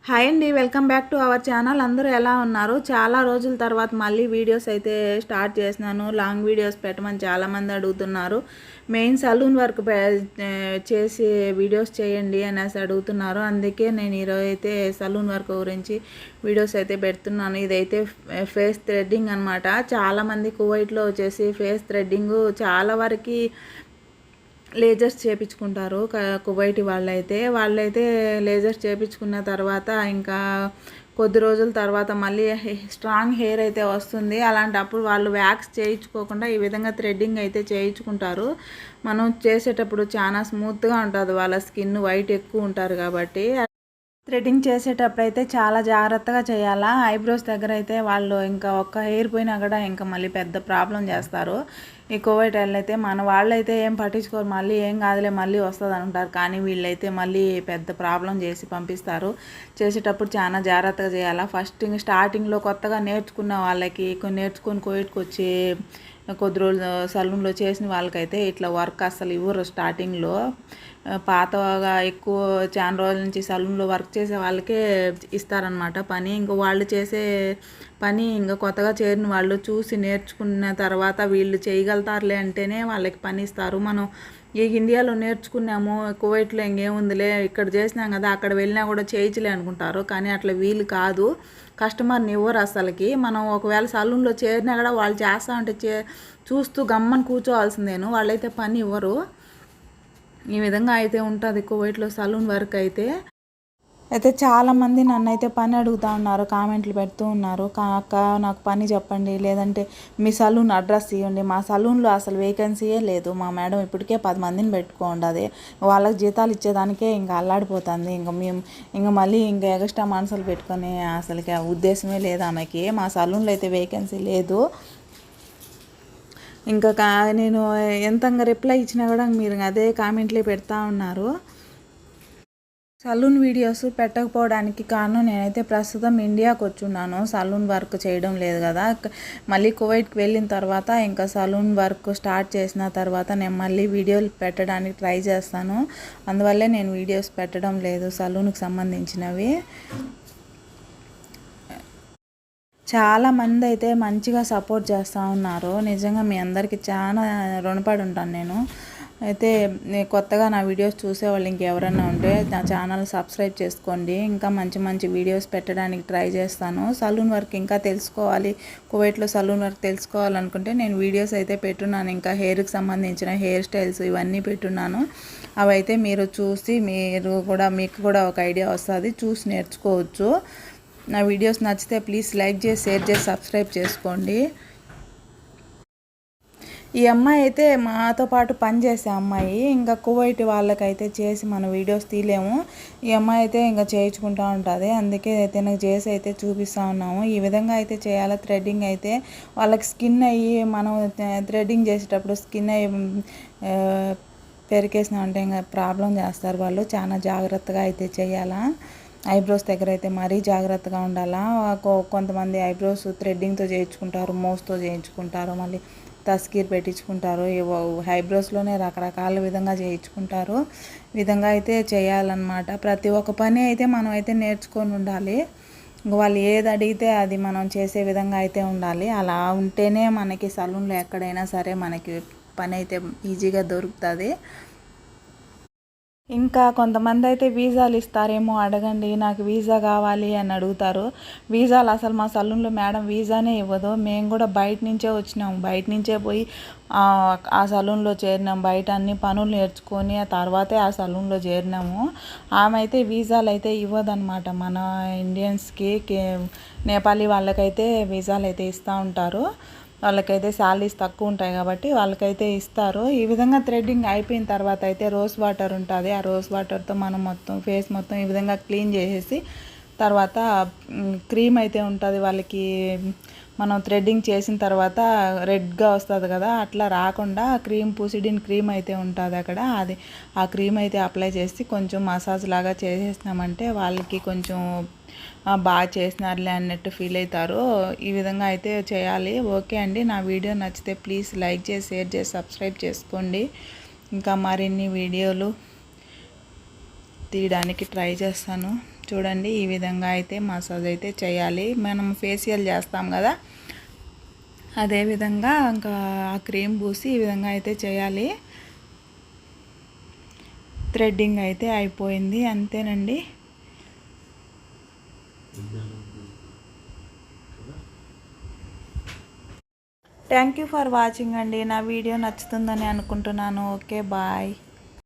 Hi అండి, welcome back to our channel. అందరూ ఎలా ఉన్నారు? చాలా రోజుల తర్వాత మళ్ళీ వీడియోస్ అయితే స్టార్ట్ చేసినాను. లాంగ్ వీడియోస్ పెట్టమని చాలామంది అడుగుతున్నారు. మెయిన్ సలూన్ వర్క్ చేసి వీడియోస్ చేయండి అనేసి అడుగుతున్నారు. అందుకే నేను ఈరోజు అయితే సలూన్ వర్క్ గురించి వీడియోస్ అయితే పెడుతున్నాను. ఇదైతే ఫేస్ థ్రెడ్డింగ్ అనమాట. చాలామంది కువైట్లో వచ్చేసి ఫేస్ థ్రెడ్డింగ్ చాలా వరకు లేజర్స్ చేయించుకుంటారు. కువైటి వాళ్ళైతే లేజర్స్ చేయించుకున్న తర్వాత ఇంకా కొద్ది రోజుల తర్వాత మళ్ళీ స్ట్రాంగ్ హెయిర్ అయితే వస్తుంది. అలాంటప్పుడు వాళ్ళు వ్యాక్స్ చేయించుకోకుండా ఈ విధంగా థ్రెడ్డింగ్ అయితే చేయించుకుంటారు. మనం చేసేటప్పుడు చాలా స్మూత్గా ఉంటుంది. వాళ్ళ స్కిన్ వైట్ ఎక్కువ ఉంటారు కాబట్టి థ్రెడ్డింగ్ చేసేటప్పుడు అయితే చాలా జాగ్రత్తగా చేయాలా. ఐబ్రోస్ దగ్గర అయితే వాళ్ళు ఇంకా ఒక్క హెయిర్ పోయినా కూడా ఇంకా మళ్ళీ పెద్ద ప్రాబ్లం చేస్తారు. ఈ కువైట్ అయితే మన వాళ్ళైతే ఏం పట్టించుకోరు, మళ్ళీ ఏం కాదులే మళ్ళీ వస్తుంది అంటారు. కానీ వీళ్ళైతే మళ్ళీ పెద్ద ప్రాబ్లం చేసి పంపిస్తారు. చేసేటప్పుడు చాలా జాగ్రత్తగా చేయాలా. ఫస్ట్ స్టార్టింగ్లో కొత్తగా నేర్చుకున్న వాళ్ళకి నేర్చుకొని కువైట్కి వచ్చి కొద్ది రోజులు సలూన్లో చేసిన వాళ్ళకైతే ఇట్లా వర్క్ అసలు ఇవ్వరు. స్టార్టింగ్లో పాతగా ఎక్కువ చాలా రోజుల నుంచి సలూన్లో వర్క్ చేసే వాళ్ళకే ఇస్తారనమాట పని. ఇంకా వాళ్ళు చేసే పని ఇంకా కొత్తగా చేరిన వాళ్ళు చూసి నేర్చుకున్న తర్వాత వీళ్ళు చేయగలుగుతారులే అంటేనే వాళ్ళకి పని ఇస్తారు. మనం ఈ ఇండియాలో నేర్చుకున్నాము, కువైట్లో ఇంకేముందిలే ఇక్కడ చేసినాం కదా అక్కడ వెళ్ళినా కూడా చేయించలే అనుకుంటారు. కానీ అట్లా వీలు కాదు. కస్టమర్ని ఇవ్వరు అసలుకి. మనం ఒకవేళ సలూన్లో చేరినా కూడా వాళ్ళు చేస్తా ఉంటే చూస్తూ గమ్మని కూర్చోవాల్సిందేను. వాళ్ళైతే పని ఇవ్వరు. ఈ విధంగా అయితే ఉంటుంది కువైట్లో సలూన్ వర్క్ అయితే చాలామంది నన్ను అయితే పని అడుగుతూ ఉన్నారు, కామెంట్లు పెడుతూ ఉన్నారు. అక్క నాకు పని చెప్పండి, లేదంటే మీ సలూన్ అడ్రస్ ఇవ్వండి. మా సలూన్లో అసలు వేకెన్సీయే లేదు. మా మేడం ఇప్పటికే 10 మందిని పెట్టుకోండి. వాళ్ళకి జీతాలు ఇచ్చేదానికే ఇంకా అల్లాడిపోతుంది. ఇంకా మళ్ళీ ఇంకా ఎక్స్ట్రా మనసులు పెట్టుకొని అసలుకి ఉద్దేశమే లేదు ఆమెకి. మా సలూన్లో అయితే వేకెన్సీ లేదు. ఇంకా నేను ఎంతంగా రిప్లై ఇచ్చినా కూడా మీరు అదే కామెంట్లే పెడతా ఉన్నారు. సలూన్ వీడియోస్ పెట్టకపోవడానికి కారణం నేనైతే ప్రస్తుతం ఇండియాకి వచ్చున్నాను. సలూన్ వర్క్ చేయడం లేదు కదా. మళ్ళీ కువైట్కి వెళ్ళిన తర్వాత ఇంకా సలూన్ వర్క్ స్టార్ట్ చేసిన తర్వాత నేను మళ్ళీ వీడియోలు పెట్టడానికి ట్రై చేస్తాను. అందువల్లే నేను వీడియోస్ పెట్టడం లేదు సలూన్కి సంబంధించినవి. చాలామంది అయితే మంచిగా సపోర్ట్ చేస్తూ ఉన్నారు. నిజంగా మీ అందరికీ చాలా రుణపడి ఉంటాను నేను. అయితే కొత్తగా నా వీడియోస్ చూసేవాళ్ళు ఇంకెవరైనా ఉంటే నా ఛానల్ సబ్స్క్రైబ్ చేసుకోండి. ఇంకా మంచి మంచి వీడియోస్ పెట్టడానికి ట్రై చేస్తాను. సలూన్ వర్క్ ఇంకా తెలుసుకోవాలి, కువైట్లో సలూన్ వర్క్ తెలుసుకోవాలనుకుంటే నేను వీడియోస్ అయితే పెట్టున్నాను. ఇంకా హెయిర్కి సంబంధించిన హెయిర్ స్టైల్స్ ఇవన్నీ పెట్టున్నాను. అవైతే మీరు చూసి మీకు కూడా ఒక ఐడియా వస్తుంది, చూసి నేర్చుకోవచ్చు. నా వీడియోస్ నచ్చితే ప్లీజ్ లైక్ చేసి, షేర్ చేసి, సబ్స్క్రైబ్ చేసుకోండి. ఈ అమ్మాయి అయితే మాతో పాటు పనిచేసే అమ్మాయి. ఇంకా కువైట్ వాళ్ళకైతే చేసి మన వీడియోస్ తీయలేము. ఈ అమ్మాయి అయితే ఇంకా చేయించుకుంటూ ఉంటుంది. అందుకే తినకు చేసి అయితే చూపిస్తూ ఉన్నాము. ఈ విధంగా అయితే చేయాలి. థ్రెడ్డింగ్ అయితే వాళ్ళకి స్కిన్ అయ్యి మనం థ్రెడ్డింగ్ చేసేటప్పుడు స్కిన్ అయ్యి పెరికేసినామంటే ఇంకా ప్రాబ్లం చేస్తారు వాళ్ళు. చాలా జాగ్రత్తగా అయితే చేయాలా. ఐబ్రోస్ దగ్గర అయితే మరీ జాగ్రత్తగా ఉండాలా. కొంతమంది ఐబ్రోస్ థ్రెడ్డింగ్తో చేయించుకుంటారు, మోస్తో చేయించుకుంటారు, మళ్ళీ తస్కీర్ పెట్టించుకుంటారు. ఐబ్రోస్లోనే రకరకాల విధంగా చేయించుకుంటారు. విధంగా అయితే చేయాలన్నమాట. ప్రతి ఒక్క పని అయితే మనం అయితే నేర్చుకొని ఉండాలి. వాళ్ళు ఏది అడిగితే అది మనం చేసే విధంగా అయితే ఉండాలి. అలా ఉంటేనే మనకి సలూన్లో ఎక్కడైనా సరే మనకి పని అయితే ఈజీగా దొరుకుతుంది. ఇంకా కొంతమంది అయితే వీసాలు ఇస్తారేమో, అడగండి నాకు వీసా కావాలి అని అడుగుతారు. వీసాలు అసలు మా సలూన్లో మేడం వీసానే ఇవ్వదు. మేము కూడా బయట నుంచే వచ్చినాము, బయట నుంచే పోయి ఆ సలూన్లో చేరినాం. బయట అన్ని పనులు నేర్చుకొని ఆ తర్వాతే ఆ సలూన్లో చేరినాము. ఆమె అయితే వీసాలు అయితే ఇవ్వదన్నమాట. మన ఇండియన్స్కి, నేపాలీ వాళ్ళకైతే వీసాలు అయితే ఇస్తూ ఉంటారు. వాళ్ళకైతే శాలరీస్ తక్కువ ఉంటాయి కాబట్టి వాళ్ళకైతే ఇస్తారు. ఈ విధంగా థ్రెడ్డింగ్ అయిపోయిన తర్వాత అయితే రోజ్ వాటర్ ఉంటుంది. ఆ రోజ్ వాటర్తో మనం మొత్తం ఫేస్ మొత్తం ఈ విధంగా క్లీన్ చేసేసి తర్వాత క్రీమ్ అయితే ఉంటుంది. వాళ్ళకి మనం థ్రెడ్డింగ్ చేసిన తర్వాత రెడ్గా వస్తుంది కదా, అట్లా రాకుండా పూసిడిన్ క్రీమ్ అయితే ఉంటుంది అక్కడ. ఆ క్రీమ్ అయితే అప్లై చేసి కొంచెం మసాజ్ లాగా చేసేసినామంటే వాళ్ళకి కొంచెం బాగా చేసినారులే అన్నట్టు ఫీల్ అవుతారు. ఈ విధంగా అయితే చేయాలి. ఓకే అండి, నా వీడియో నచ్చితే ప్లీజ్ లైక్ చేసి, షేర్ చేసి, సబ్స్క్రైబ్ చేసుకోండి. ఇంకా మరిన్ని వీడియోలు తీయడానికి ట్రై చేస్తాను. చూడండి ఈ విధంగా అయితే మసాజ్ అయితే చేయాలి. మనం ఫేషియల్ చేస్తాం కదా, అదేవిధంగా ఇంకా ఆ క్రీమ్ పూసి ఈ విధంగా అయితే చేయాలి. థ్రెడ్డింగ్ అయితే అయిపోయింది, అంతేనండి. థ్యాంక్ యూ ఫర్ వాచింగ్ అండి. నా వీడియో నచ్చుతుందని అనుకుంటున్నాను. Okay, bye.